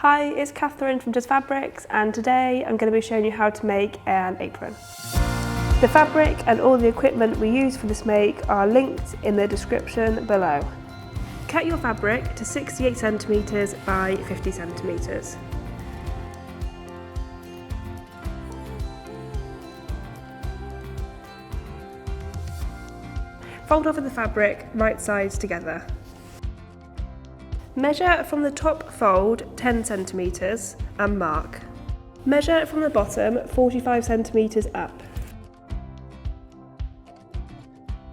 Hi, it's Catherine from Just Fabrics, and today I'm going to be showing you how to make an apron. The fabric and all the equipment we use for this make are linked in the description below. Cut your fabric to 68 centimetres by 50 centimetres. Fold over the fabric right sides together. Measure from the top fold 10 centimetres and mark. Measure from the bottom 45 centimetres up.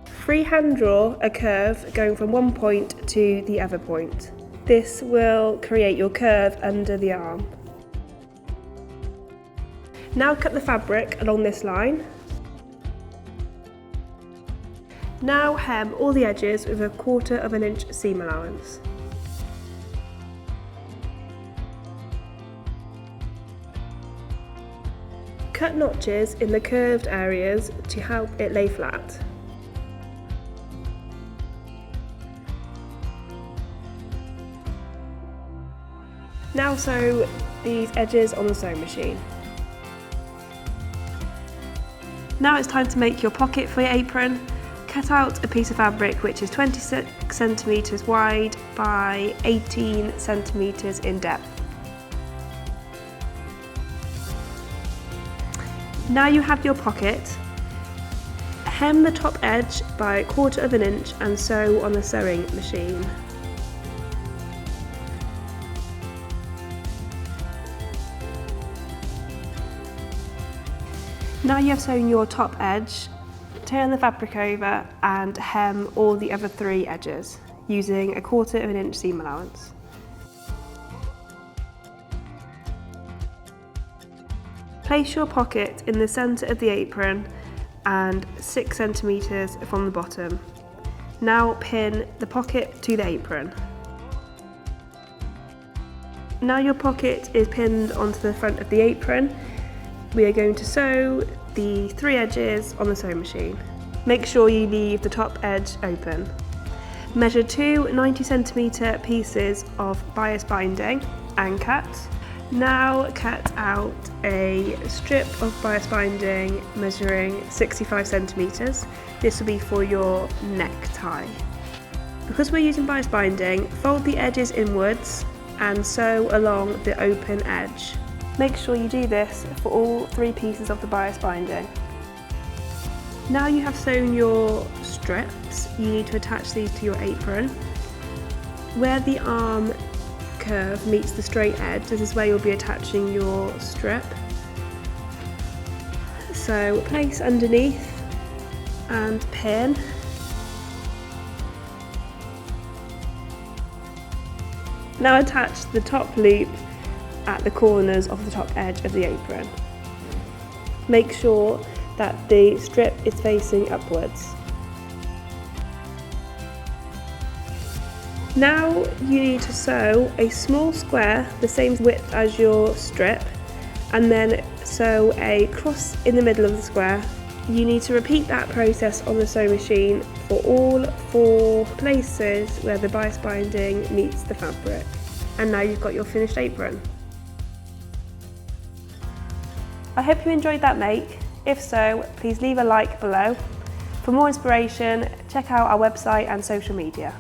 Freehand draw a curve going from one point to the other point. This will create your curve under the arm. Now cut the fabric along this line. Now hem all the edges with 1/4 inch seam allowance. Cut notches in the curved areas to help it lay flat. Now sew these edges on the sewing machine. Now it's time to make your pocket for your apron. Cut out a piece of fabric which is 26 centimetres wide by 18 centimetres in depth. Now you have your pocket. Hem the top edge by 1/4 inch and sew on the sewing machine. Now you have sewn your top edge, turn the fabric over and hem all the other 3 edges using 1/4 inch seam allowance. Place your pocket in the centre of the apron and 6 centimetres from the bottom. Now pin the pocket to the apron. Now your pocket is pinned onto the front of the apron. We are going to sew the 3 edges on the sewing machine. Make sure you leave the top edge open. Measure 2 90cm pieces of bias binding and cut. Now cut out a strip of bias binding measuring 65 centimetres. This will be for your necktie. Because we're using bias binding, fold the edges inwards and sew along the open edge. Make sure you do this for all 3 pieces of the bias binding. Now you have sewn your strips, you need to attach these to your apron. Where the arm curve meets the straight edge, this is where you'll be attaching your strip. So place underneath and pin. Now attach the top loop at the corners of the top edge of the apron. Make sure that the strip is facing upwards. Now you need to sew a small square the same width as your strip and then sew a cross in the middle of the square. You need to repeat that process on the sewing machine for all 4 places where the bias binding meets the fabric. And now you've got your finished apron. I hope you enjoyed that make. If so, please leave a like below. For more inspiration, check out our website and social media.